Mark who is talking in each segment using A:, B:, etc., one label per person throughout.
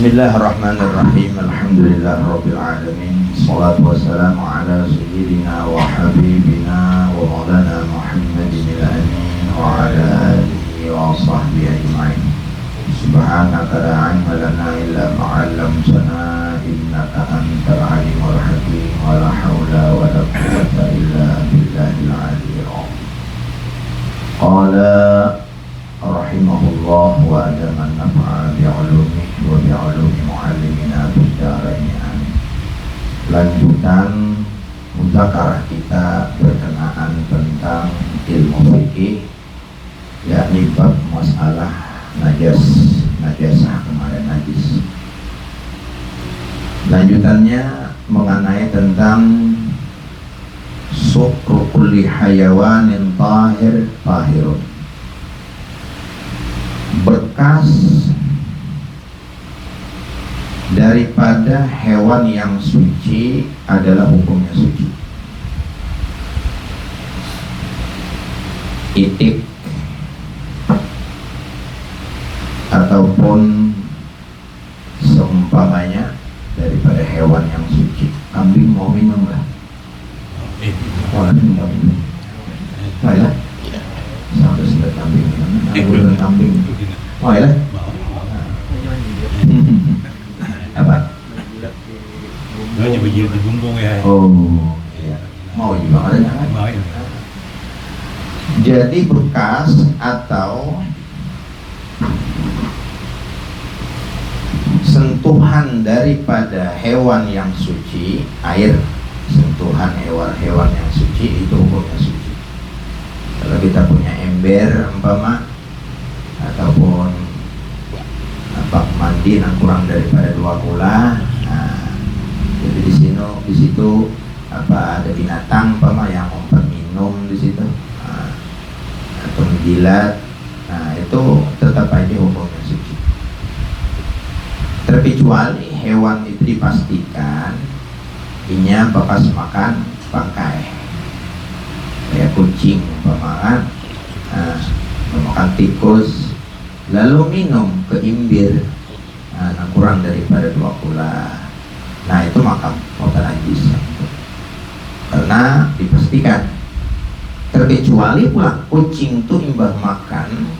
A: Bismillahirrahmanirrahim. Alhamdulillahirabbil alamin. Shalatu wassalamu ala sayyidina wa habibina wa maulana Muhammadin al-amin wa ala alihi wa sahbihi ajma'in. Subhanaka la ilma lana illa ma 'allamtana innaka antal alimul hakim wa la haula wa la quwwata illa billahil aliyyil azim. Qala rahimahullah wa adaman nafa'a bi'ulumihi wa bi'ulumi mu'allimina bidaraini amin. Lanjutan mudzakarah kita berkenaan tentang ilmu fikih, yakni bab masalah najasah kemarin najis. Lanjutannya mengenai tentang sukru kulli hayawanin tahirun. Bekas daripada hewan yang suci adalah hukumnya suci. Itik ataupun seumpamanya daripada hewan yang suci. Kambing mau minum lah? Mau minum? Mau ya? Sampai sudah kambing, aku kambing. Mau ya? Apa?
B: Hanya begini bumbung ya.
A: Oh, iya. Mau juga ada kan?
B: Mau ya.
A: Jadi bekas atau sentuhan daripada hewan yang suci, air, sentuhan hewan-hewan yang suci itu hukumnya suci. Kalau kita punya ember umpama ataupun bak mandi yang kurang daripada 2 kula, nah, jadi di situ apa ada binatang umpama yang umpat minum di situ, nah, atau menjilat, nah itu tetap aja hukumnya suci. Terkecuali hewan itu dipastikan inya bekas makan bangkai, kayak kucing umpama, nah, memakan tikus lalu minum ke imbir, nah, kurang daripada 2 kula, nah itu maka najis karena dipastikan. Terkecuali pula kucing itu imbah makan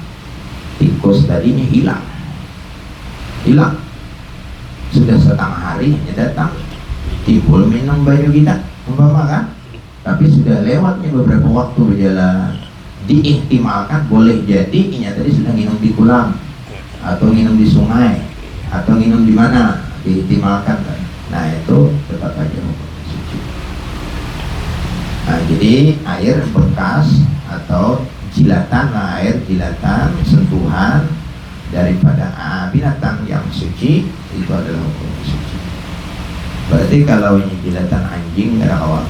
A: tikus tadinya hilang sudah setengah hari hanya datang timbul minum bayu kita umpama kan, tapi sudah lewatnya beberapa waktu berjalan, diihtimalkan boleh jadi inya tadi sudah minum di kolam atau minum di sungai atau minum di mana, diihtimalkan kan. Nah itu tetap aja hukumnya suci. Nah jadi air bekas atau jilatan, air jilatan sentuhan daripada binatang yang suci itu adalah hukumnya suci. Berarti kalau ini jilatan anjing tidak awal,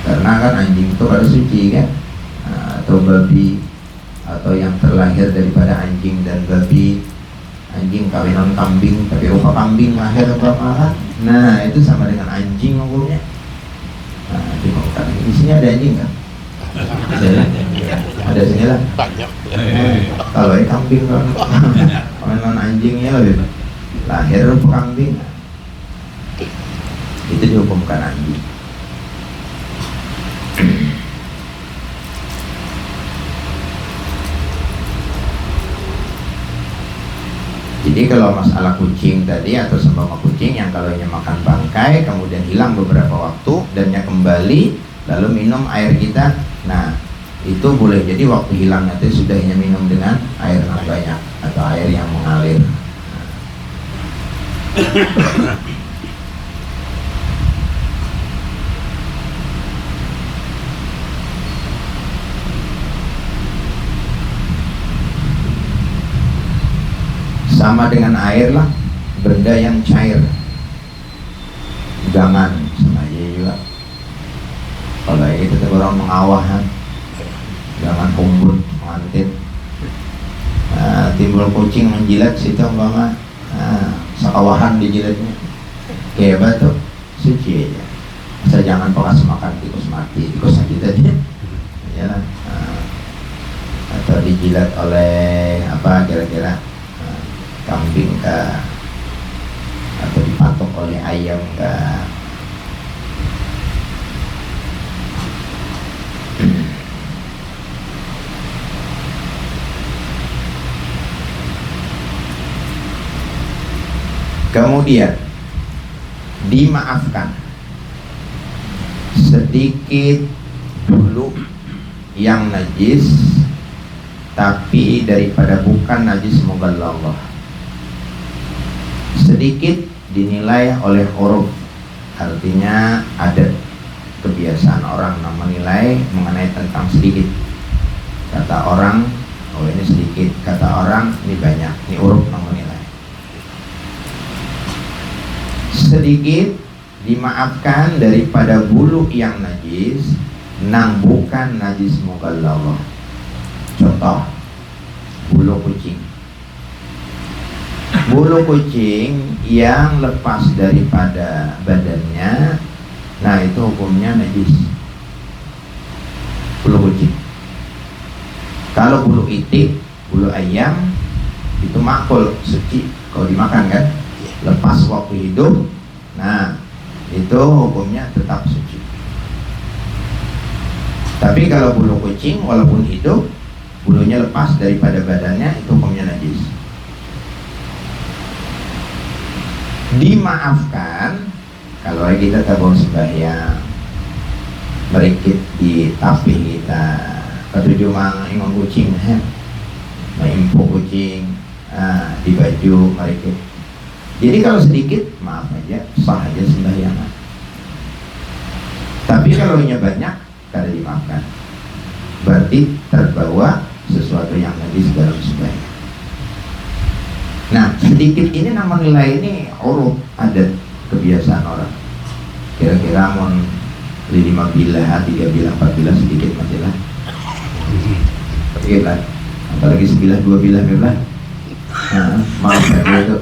A: karena kan anjing itu harus suci kan, atau babi atau yang terlahir daripada anjing dan babi. Anjing kawinan kambing tapi rupa kambing lahir apa, nah itu sama dengan anjing hukumnya. Nah dimakan. Di sini ada anjing kan? Ada sini lah. Kalau ini kambing kan, kawinan anjingnya lebih lahir rupa kambing, itu dihukumkan anjing. Jadi kalau masalah kucing tadi atau seumpama kucing yang kalau makan bangkai kemudian hilang beberapa waktu dan kembali lalu minum air kita, nah itu boleh jadi waktu hilangnya itu sudah minum dengan air yang banyak atau air yang mengalir. Sama dengan air lah, benda yang cair, jangan sama aja juga. Kalau itu tetap orang mengawahan, jangan kumbut, mengantin. Nah, timbul kucing menjilat situ umpama, nah, sekawahan dijilatnya, kayak batu, suci aja. Asal jangan bekas makan tikus mati, tikus sakit aja, ya lah. Nah, atau dijilat oleh apa kira-kira kambing kah dipatok oleh ayam enggak. Kemudian dimaafkan sedikit bulu yang najis, tapi daripada bukan najis mughalladhah. Sedikit dinilai oleh uruf, artinya ada kebiasaan orang menilai mengenai tentang sedikit. Kata orang, oh ini sedikit, kata orang ini banyak, ini uruf yang menilai. Sedikit dimaafkan daripada bulu yang najis, nang bukan najis mughalladhah. Contoh, bulu kucing. Bulu kucing yang lepas daripada badannya, nah itu hukumnya najis. Bulu kucing. Kalau bulu itik, bulu ayam itu makul, suci kalau dimakan kan. Lepas waktu hidup, nah itu hukumnya tetap suci. Tapi kalau bulu kucing walaupun hidup, bulunya lepas daripada badannya, itu hukumnya najis. Dimaafkan kalau kita tabung sembahyang, merikit di tapih kita, ketujuh mang ingon kucing, maimpu kucing, di baju merikit. Jadi kalau sedikit, maaf aja, sah aja sembahyangan. Tapi kalau banyak, kada dimaafkan. Berarti terbawa sesuatu yang najis dalam sembahyang. Nah, sedikit ini nama nilai ini uruf, adat, kebiasaan orang. Kira-kira mau 5 bilah, 3 bilah, 4 bilah sedikit masih lah. Sedikit lah. Apalagi 9, 2 bilah, bilah. Nah, maaf aja itu.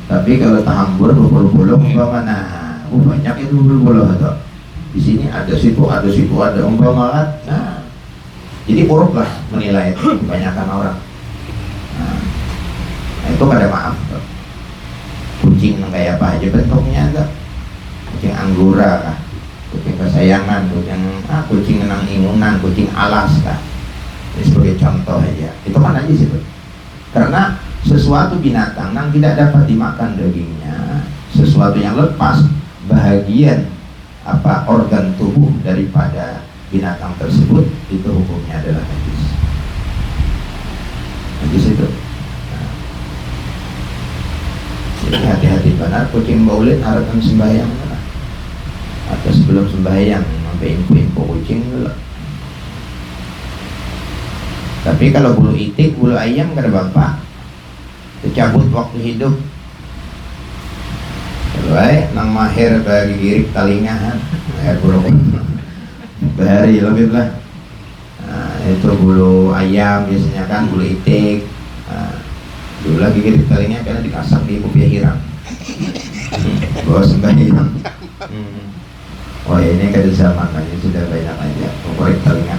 A: Tapi kalau tahambur 20 umpama, nah banyak itu 20 atau di sini ada situ ada umpama, nah jadi uruf lah menilai itu kebanyakan orang. Nah, itu pada maaf tuh. Kucing kayak apa aja bentuknya tuh, kucing anggora kah, kucing kesayangan, kucing nang ingunan, kucing alas kah, ini sebagai contoh aja. Itu kan aja sih, karena sesuatu binatang yang tidak dapat dimakan dagingnya, sesuatu yang lepas bahagian organ tubuh daripada binatang tersebut, itu hukumnya adalah najis. Najis itu. Nah. Jadi hati-hati benar, kucing maulid harapan sembahyang lah. Atau sebelum sembahyang sampai info kucing dulu. Tapi kalau bulu itik, bulu ayam kada bapak, dicabut waktu hidup. Baik, nang mahir bagi girik talingahan, mahir bulu bahari lebih lah. Nah, itu bulu ayam biasanya kan, bulu itik. Nah, dulu lagi girik talinga karena dikasak di kopiah hirang. Bawa sembahyang. Oh ini kada zaman aja, sudah banyak aja korek talinga.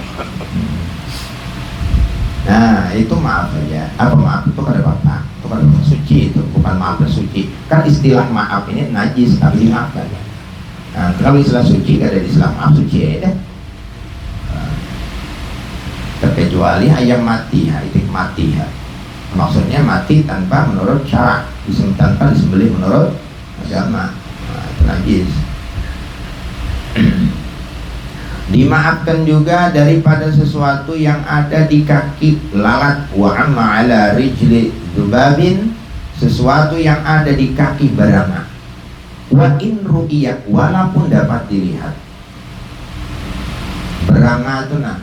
A: Nah itu maaf aja. Apa maaf itu kada apa-apa, itu kada suci, itu bukan maaf suci. Kan istilah maaf ini najis tapi dimaafkan. Nah kalau istilah suci kada di istilah maaf, suci aja deh. Terkecuali ayam mati, itu mati. Maksudnya mati tanpa menurut syara, tanpa disembelih menurut agama. Nah, itu najis. Dimaafkan juga daripada sesuatu yang ada di kaki lalat, wa amma ala rijli dzubabin, sesuatu yang ada di kaki berana, wa in ru'iyat, walaupun dapat dilihat. Berana itu nah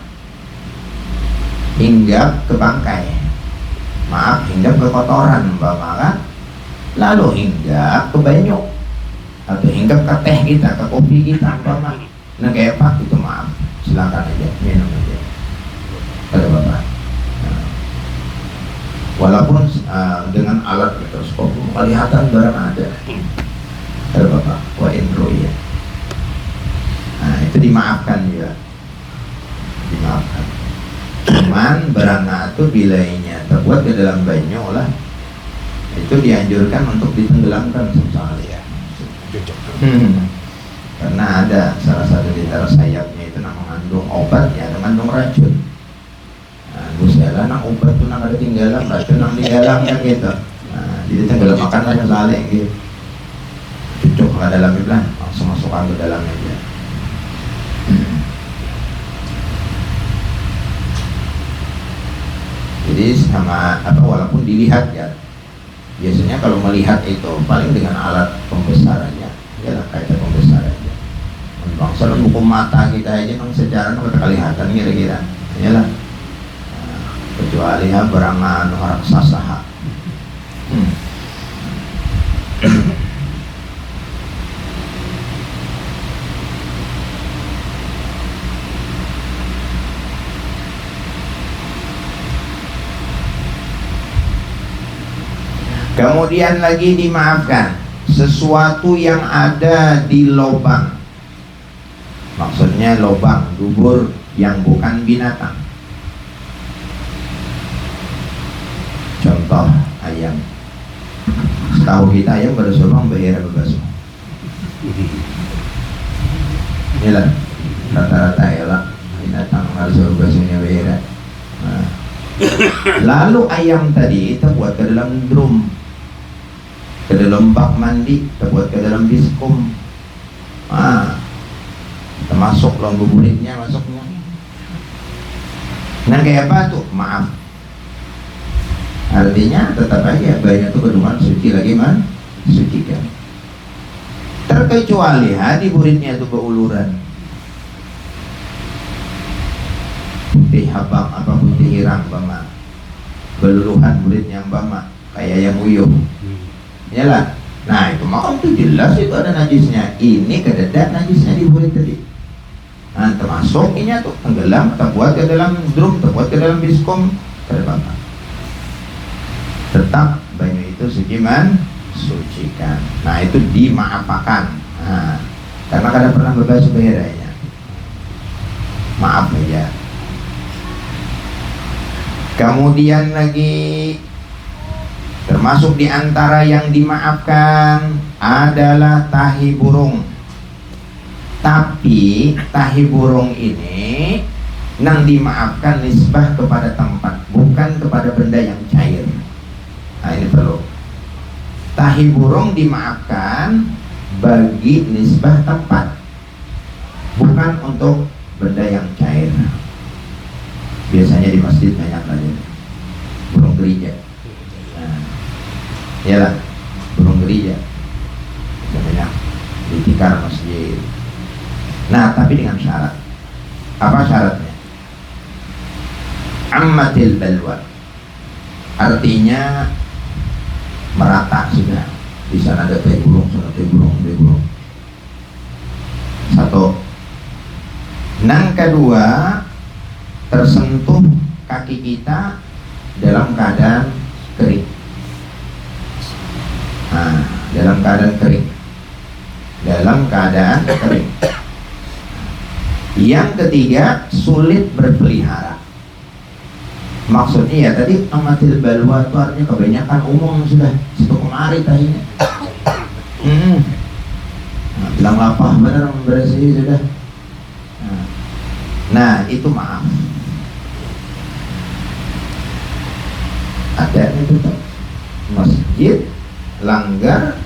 A: hinggap ke bangkai, maaf, hinggap ke kotoran umpama, lalu hinggap ke banyu atau hinggap ke teh kita, ke kopi kita umpama, nah kayak apa itu, maaf, silakan aja minum aja, ada bapak. Nah, walaupun dengan alat mikroskop kelihatan barang ada bapak, wa indro ya. Nah itu dimaafkan juga, dimaafkan. Cuman berana itu bilainya terbuat ke dalam banyu lah, itu dianjurkan untuk ditenggelamkan misalnya.
B: cocok.
A: Karena ada salah satu di antara sayapnya itu nak mengandung obat, ya ada mengandung racun. Nah, busela nak obat tuh nak ada tinggalan, racun nak tinggalan kan gitu. Nah, jadi tenggelam makan aja saling gitu. Cucuk ke dalamnya bilang, langsung masukkan ke dalamnya aja. Jadi sama apa walaupun dilihat ya, biasanya kalau melihat itu paling dengan alat pembesarannya, ya lah kayak pembesarannya. Bangsa hukum mata kita aja nang secara nang kelihatan kira-kira, ya lah. Nah, kecuali ya berangan raksasa. Kemudian lagi dimaafkan sesuatu yang ada di lubang, maksudnya lubang dubur yang bukan binatang. Contoh ayam, setahu kita ayam bersulung bayar berbasuh. Inilah rata-rata ya lah binatang harus berbasuhnya bayar. Nah, lalu ayam tadi kita buat ke dalam drum, ke dalam bak mandi, kita buat ke dalam biskum. Termasuk lon buburitnya masuknya. Nah kayak apa tuh? Maaf. Artinya tetap aja banyak tuh kedungan suci lagi man, sucikan. Terkecuali di buritnya itu beuluran. Putih habang apa putih hirang bama. Beluluhan buritnya bama kayak yang uyuh. Yalah. Nah itu makam tuh jelas itu ada najisnya. Ini kededak najisnya di burit tadi. Nah termasuk ini tuh tenggelam, kita buat ke dalam drum, kita buat ke dalam biskom, terbakar. Tetap banyu itu suci man, sucikan. Nah itu dimaafkan. Nah, karena kadang pernah berbasuh beheranya. Maaf aja. Kemudian lagi termasuk di antara yang dimaafkan adalah tahi burung. Tapi tahi burung ini nang dimaafkan nisbah kepada tempat, bukan kepada benda yang cair. Nah ini perlu. Tahi burung dimaafkan bagi nisbah tempat, bukan untuk benda yang cair. Biasanya di masjid banyak lagi burung gereja. Nah, iyalah burung gereja banyak di tikar masjid. Nah tapi dengan syarat. Apa syaratnya? Ammatil balwa, artinya merata sudah. Di sana ada teh burung, sana teh burung, teh burung. Satu. Nang kedua, tersentuh kaki kita dalam keadaan kering. Nah, dalam keadaan kering. Dalam keadaan kering. Yang ketiga, sulit berpelihara. Maksudnya ya tadi amatil balwa itu artinya kebanyakan umum sudah situ kemari tadinya. Nah, bilang lapah benar membersih sudah. Nah itu maaf. Ada itu tuh masjid langgar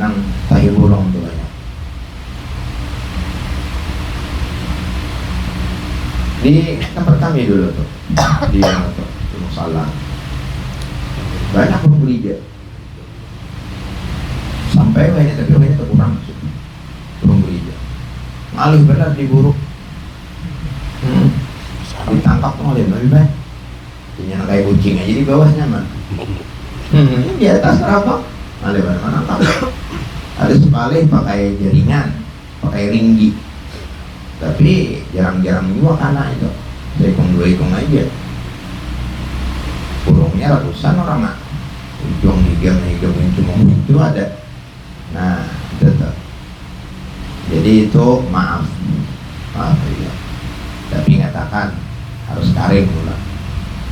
A: nang tahi burung tuh banyak. Di tempat kami dulu tuh di Musalah banyak burung gereja sampai banyak tapi banyak kurang burung gereja ngalih benar diburu ditangkap oleh lebih baik punya kayak kucing aja di bawahnya mah di atas apa ngalih benar mana nangkap ada sekali pakai jaringan pakai ringgi tapi jarang-jarang juga anak itu seikung dua ikung aja burungnya ratusan orang nak ujung higam yang cuma itu ada. Nah tetap jadi itu maaf ya. Tapi katakan harus karing pula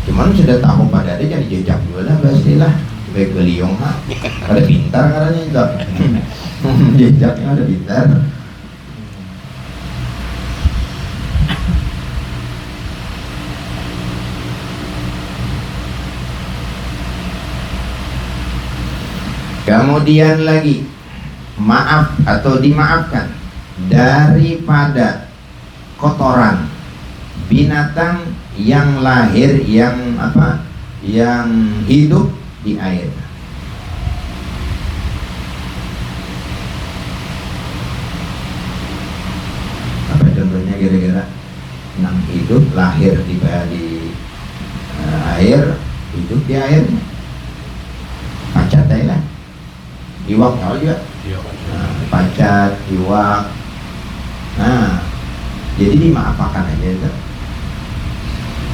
A: cuman sudah tahu pada ada jadi jejak juga lah pastilah baik beliung pada pintar karena itu Jejaknya udah pintar. Kemudian lagi, maaf atau dimaafkan daripada kotoran binatang yang lahir, yang apa, yang hidup di air. Apa contohnya kira-kira? Yang hidup lahir di air, hidup di air. Pacat lah, iwak juga. Nah, pacat, iwak. Nah, jadi dimaafkan aja itu.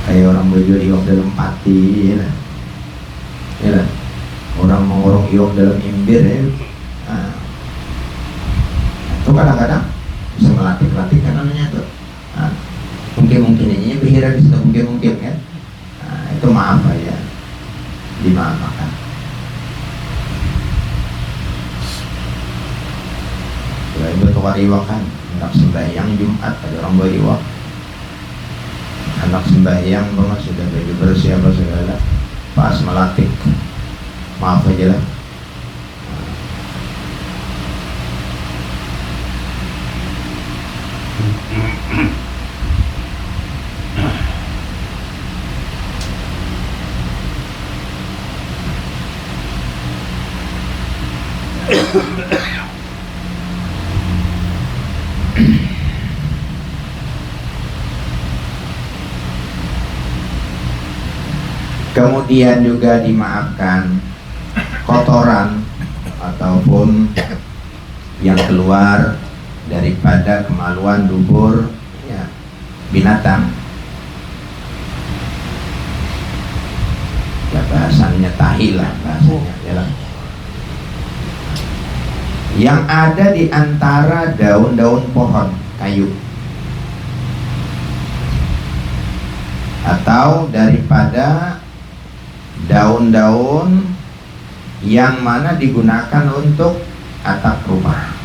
A: Kayak orang belajar iwak dalam pati, ya, orang mengorong iwak dalam imbir, ya. Nah, itu kadang-kadang bisa melatih kan namanya tuh. Nah, mungkin ini berhira di situ, mungkin kan. Nah, itu maaf aja, dimaafkan. Ibu tukar iwak kan, anak sembahyang Jumat ada orang bawa iwak, anak sembahyang banget sudah baju bersih apa segala, pas melatih, maaf aja lah. Kemudian juga dimaafkan kotoran ataupun yang keluar daripada kemaluan dubur, ya, binatang. Ya bahasanya tahi lah bahasanya, ya lah. Yang ada di antara daun-daun pohon kayu atau daripada daun-daun yang mana digunakan untuk atap rumah.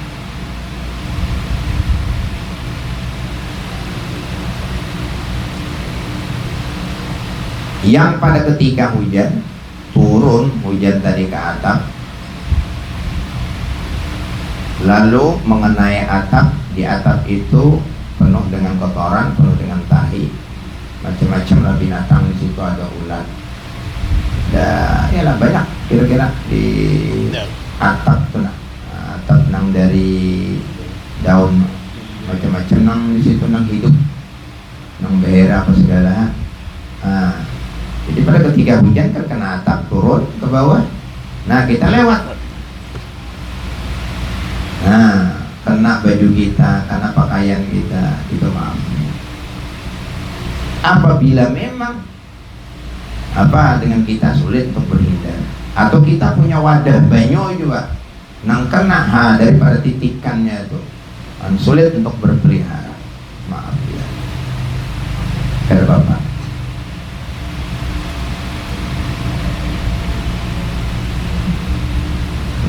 A: Yang pada ketika hujan, turun hujan tadi ke atap, lalu mengenai atap, di atap itu penuh dengan kotoran, penuh dengan tahi, macam-macam lah binatang di situ, ada ulat. Ya lah banyak kira-kira di atap tuh, nah, atap nang dari daun macam-macam nang di situ, nang hidup, nang behera apa segala. Nah, jadi pada ketika hujan kan kena atap, turun ke bawah, nah kita lewat, nah kena baju kita, kena pakaian kita, itu maaf. Apabila memang dengan kita sulit untuk berhindar, atau kita punya wadah banyo juga nang kena daripada titikannya itu sulit untuk berpelihara, maaf ya, kata Bapak.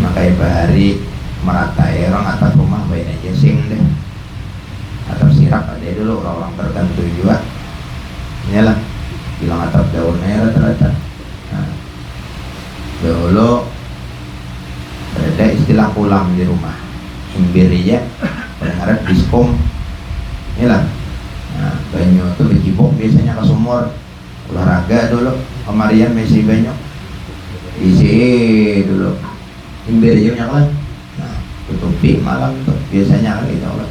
A: Makanya bahari meratai orang atap rumah baik aja sing deh, atap sirap ada dulu orang-orang tertentu juga, inilah bilang atap daunnya rata-rata. Nah, dulu ada istilah pulang di rumah, imbir aja, berharap diskom, inilah. Nah, banyu itu dicibok biasanya ke sumur, olahraga dulu, kemarian mesi banyu, isi dulu, imbir aja banyak lah. Nah, tutupi malam tuh biasanya kan gitu lah.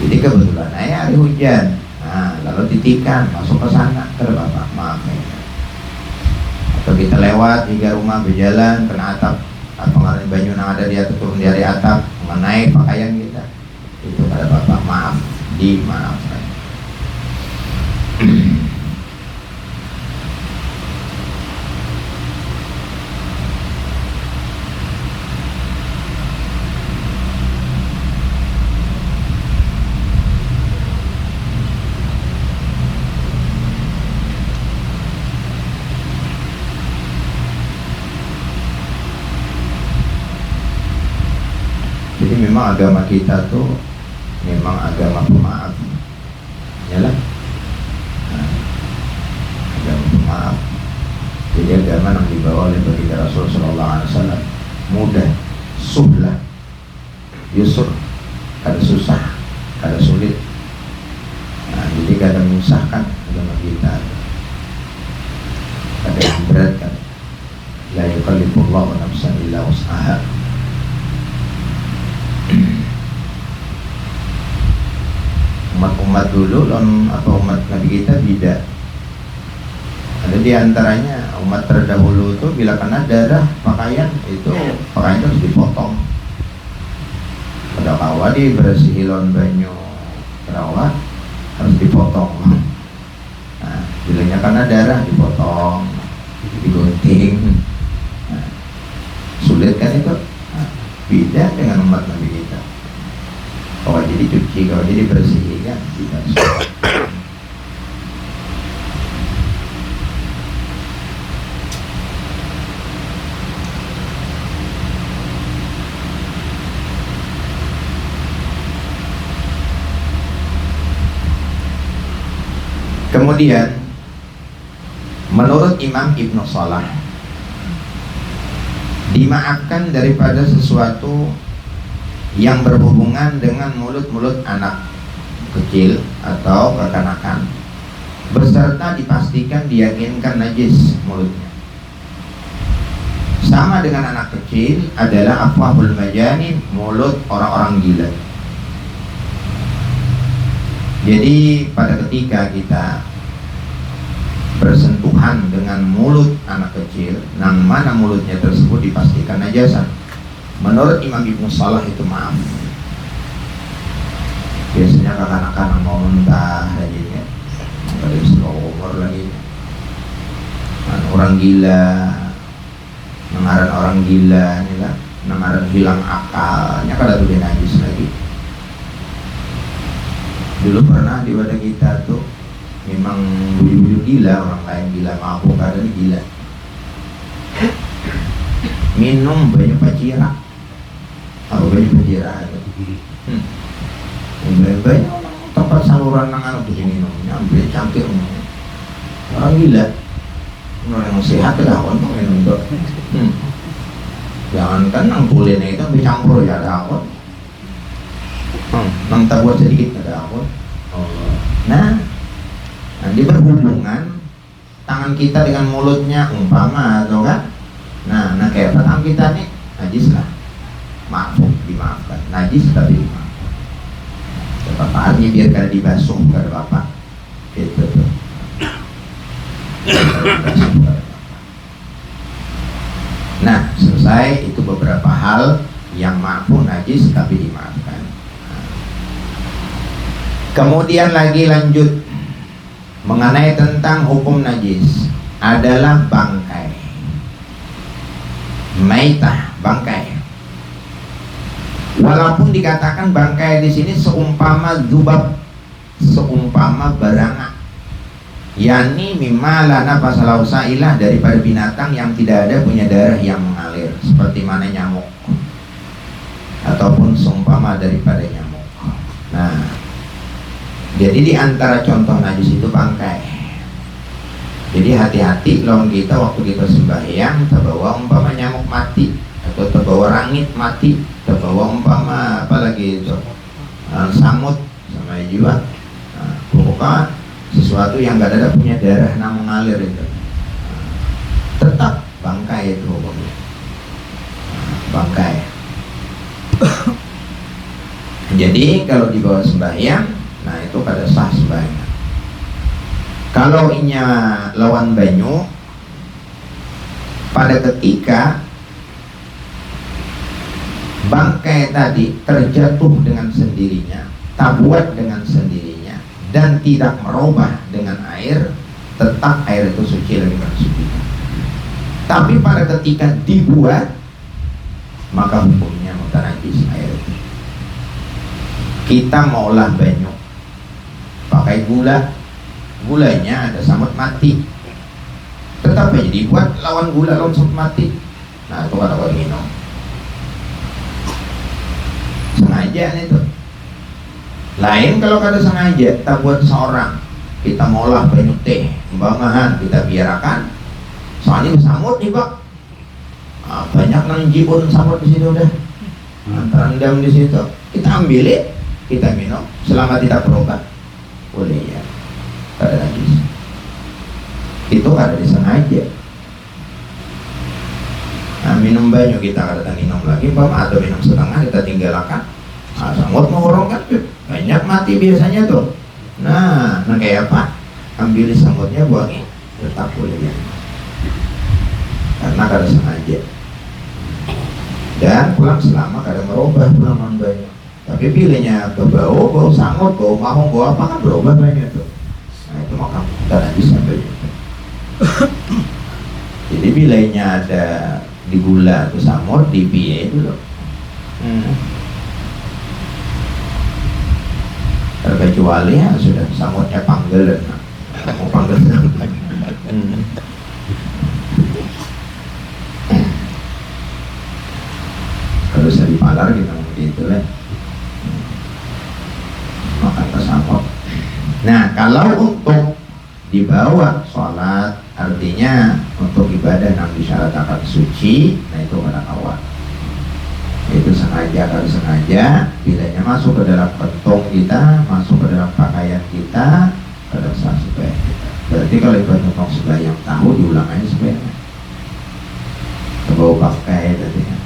A: Jadi kebetulan hari hujan. Nah, lalu titikan masuk ke sana, ke Bapak, maaf ya. Atau kita lewat hingga rumah berjalan kena atap, pengaruh banyu yang ada di atas turun dari atap mengenai pakaian kita, itu kata Bapak, maaf, dimaafkan. memang agama kita tuh memang agama pemaaf, ya lah. Nah, agama pemaaf. Jadi agama yang dibawa oleh baginda Rasul Sallallahu Alaihi Wasallam mudah, suhlah, yusur, kada susah, kada sulit. Nah, jadi kada menyusahkan agama kita, kada memberatkan. La yukallifullahu nafsan illa wus'aha. Umat-umat dulu umat Nabi kita beda. Ada di antaranya umat terdahulu itu bila kena darah pakaian itu harus dipotong. Pada kawa dibersihi lawan banyu perawat harus dipotong. Nah, bilanya kena darah dipotong, digunting. Nah, sulit kan itu? Nah, beda dengan umat Nabi kita. Kalau jadi cuci, kalau jadi bersih kan tidak sulit. Kemudian menurut Imam Ibnu Salah, dimaafkan daripada sesuatu yang berhubungan dengan mulut-mulut anak kecil atau kekanakan, beserta dipastikan diyakinkan najis mulutnya. Sama dengan anak kecil adalah afwahul majanin, mulut orang-orang gila. Jadi pada ketika kita bersentuhan dengan mulut anak kecil, yang mana mulutnya tersebut dipastikan najasa, menurut Imam Ibnu Salah itu maaf. Biasanya kanak-kanak mau muntah lagi ya, kada bisa umur lagi. Orang gila, nengaran orang gila, nih kan, nengaran hilang akalnya kada tuh najis lagi. Dulu pernah di wadah kita tuh memang bujuk-bujuk gila, orang lain gila, mabuk, kadang gila. Minum banyak pacira. Apa banyak pacira itu? Banyak tempat saluran nang anu tuh minumnya, ambil cangkir. Orang gila. Orang yang sehat lah kon minum tuh. Jangankan nang kulitnya itu ambil campur ya ada kon. Nang tabuat sedikit ada kon. Nah, nanti berhubungan tangan kita dengan mulutnya umpama atau kan? Nah kayak tangan kita nih najis lah, dimaafkan. Najis tapi dimaafkan. Apa-apaannya biar kada dibasuh, kada apa-apa. Gitu tuh. Nah, selesai itu beberapa hal yang mampu najis tapi dimaafkan. Kemudian lagi lanjut mengenai tentang hukum najis adalah bangkai. Maitah, bangkai. Walaupun dikatakan bangkai di sini seumpama dzubab, seumpama baranga, yakni mimma la nafasa lahu sailah, daripada binatang yang tidak ada punya darah yang mengalir, seperti mana nyamuk ataupun seumpama daripada nyamuk. Nah, jadi di antara contoh najis itu bangkai. Jadi hati-hati lawan kita waktu kita sembahyang, terbawa umpama nyamuk mati atau terbawa rangit mati, terbawa umpama apa lagi itu samut sama jiwa. Nah, pokoknya sesuatu yang gak ada punya darah yang mengalir itu, tetap bangkai itu hukumnya. Bangkai. Jadi kalau dibawa sembahyang, nah itu pada sah sembahyang. Kalau inya lawan banyu, pada ketika bangkai tadi terjatuh dengan sendirinya, tabuat dengan sendirinya, dan tidak merubah dengan air, tetap air itu suci lagi bersucikan. Tapi pada ketika dibuat, maka hukumnya mutanajis air itu. Kita mau olah banyu pakai gulanya ada samut mati, tetap aja dibuat lawan gula lawan samut mati. Nah itu kata minum. sengaja itu. Lain kalau kada sengaja, kita buat seorang, kita ngolah banyu teh, umpamahan kita biarkan, soalnya samut nih Pak, banyak nang jibun samut di situ udah, terendam di situ, kita ambil, kita minum, selama tidak berobat, boleh ya, kada najis. Itu kada disengaja. Nah, minum banyu kita kada minum lagi, atau minum setengah kita tinggalkan. Nah, samut mengorong kan banyak mati biasanya tuh. Nah kayak apa? Ambil samutnya buangin, tetap boleh ya. Karena kada sengaja. Dan pulang selama kada merubah pulang non banyu. Tapi pilihnya bau samut, bau mahong, bau apa kan berubah banyak tuh. Nah itu maka kada bisa banyu. Jadi bilanya ada di gula atau samut di piye dulu. Terkecuali ya sudah samutnya panggilan, mau panggil kalau saya dipalar kita gitu lah, makan ke samut. Nah kalau untuk dibawa sholat, artinya untuk ibadah yang disyaratkan suci, nah itu kada kawan. Itu sengaja kalau sengaja, bilanya masuk ke dalam kantong kita, masuk ke dalam pakaian kita, pada saat sebaik kita. Berarti kalau ibadah untuk sebayang tahu, diulang aja sebayangnya. Kebawa pakai tadi ya.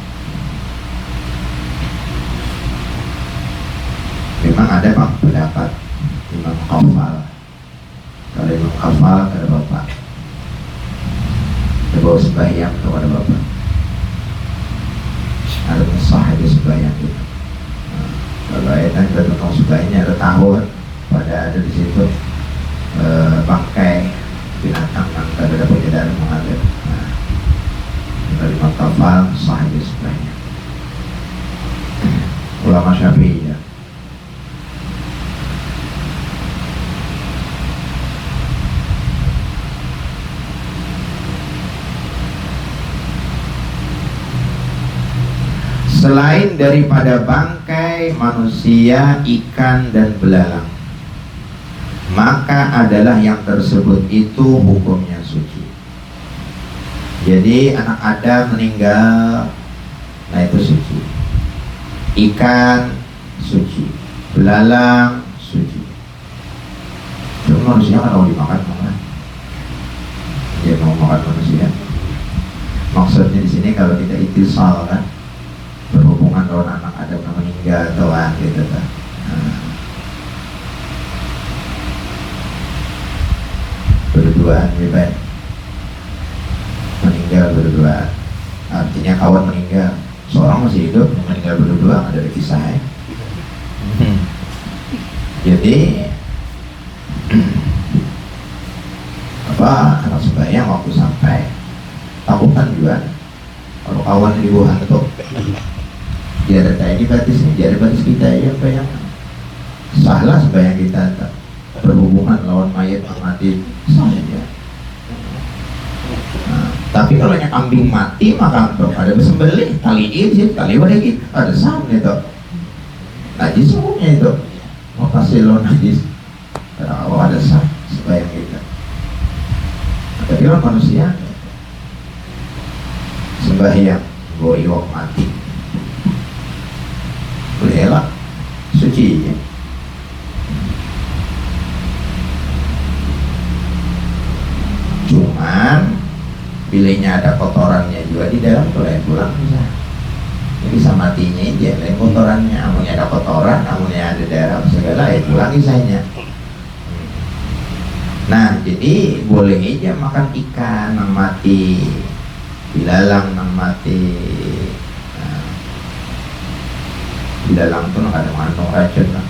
A: Memang ada Pak pendapat Imam Kafal. Kalau Imam Kafal ada bapak, kebawa sebayang atau ada bapak. Ada sah itu sebayang itu. Kalau ayatnya kita tentang sebayangnya ada tahun, pada ada di situ bangkai binatang yang tidak dapat darah mengalir. Dari Kafal sah itu sebayang. Ulama Syafi'i ya. Selain daripada bangkai manusia, ikan, dan belalang, maka adalah yang tersebut itu hukumnya suci. Jadi anak Adam meninggal, nah itu suci. Ikan suci, belalang suci. Cuma manusia kan mau dimakan makan. Dia mau makan manusia. Maksudnya di sini kalau kita itisal kan, berhubungan dengan anak Adam yang meninggal atau gitu kan. Berduaan bebas, meninggal berduaan, artinya kawan meninggal, seorang masih hidup meninggal berdua, ada kisahnya. Jadi apa anak sebayang waktu sampai takutan juga kalau kawan di Wuhan itu dia ada tadi batisnya, dia ada batis kita ya bayang salah sebayang kita berhubungan lawan mayat yang mati saja. Nah, tapi kalau yang kambing mati maka ada bersembelih taliin sih, tali wadikit ada sam itu najis hukumnya itu mau kasih lo najis kalau ada sam sebayang kita. Tapi kalau manusia sembahyang bawa iwak mati boleh lah suci ya. Cuman bilanya ada kotorannya juga di dalam boleh pulang bisa. Ini bisa matinya aja lain kotorannya, amunnya ada kotoran, amunnya ada darah segala ya pulang isanya. Nah jadi boleh aja makan ikan yang mati, bilalang yang mati. Bilalang tuh ada mengandung racun lah.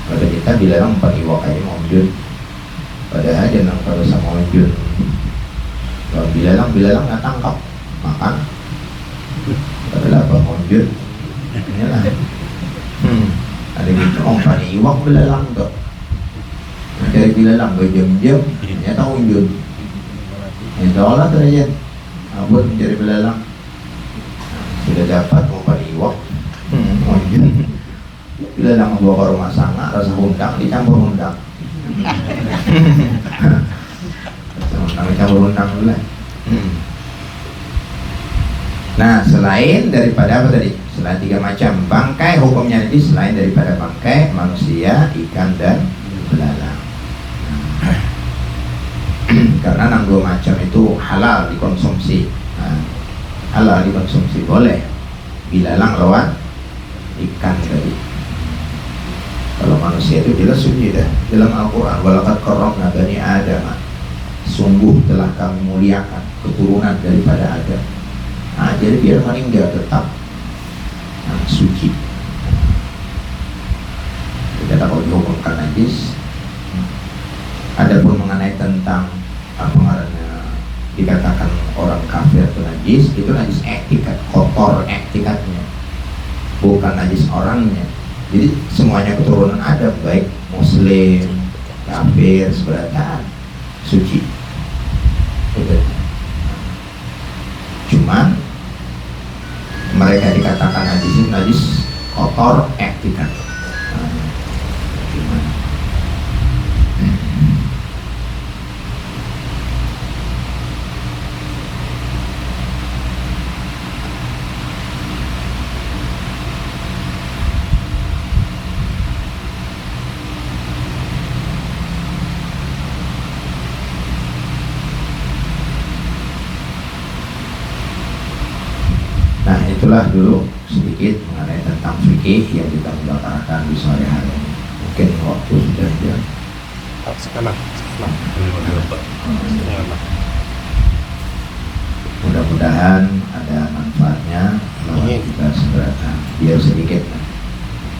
A: Pada kita bilalang pakai iwak aja monjun. Padahal aja nang kalau sama monjun. Kalau bilalang nggak tangkap makan. Padahal apa monjun? Inilah. Ada gitu orang pakai iwak bilalang tuh. Mencari bilalang berjam-jam, ternyata monjun. Insya Allah tuh aja. Abut mencari bilalang. Sudah dapat mau pakai iwak. gitu. Bila dah membawa ke rumah sana, rasa undang dicampur undang. Rasa undang dicampur undang dulu lah. Nah, selain daripada apa tadi? Selain 3 macam bangkai, hukumnya nanti selain daripada bangkai, manusia, ikan dan belalang. Karena 2 macam itu halal dikonsumsi. Nah, halal dikonsumsi boleh. Belalang lawan ikan tadi. Kalau manusia itu jelas sunyi dah dalam Al-Quran. Walaqad karramna bani Adam. Sungguh telah kami muliakan keturunan daripada Adam. Nah, jadi biar meninggal tetap suci. Tidak takut dihukumkan najis. Adapun mengenai tentang apa namanya dikatakan orang kafir itu najis etikat, kotor etikatnya, bukan najis orangnya. Jadi semuanya keturunan Adam, baik Muslim, kafir, sebenarnya suci. Cuman mereka dikatakan najis kotor etikat. Nah, itulah dulu sedikit mengenai tentang fikih yang kita bicarakan di sore hari ini. Mungkin waktu sudah jam.
C: Sekarang.
A: Mudah-mudahan ada manfaatnya. Lawan kita segera biar sedikit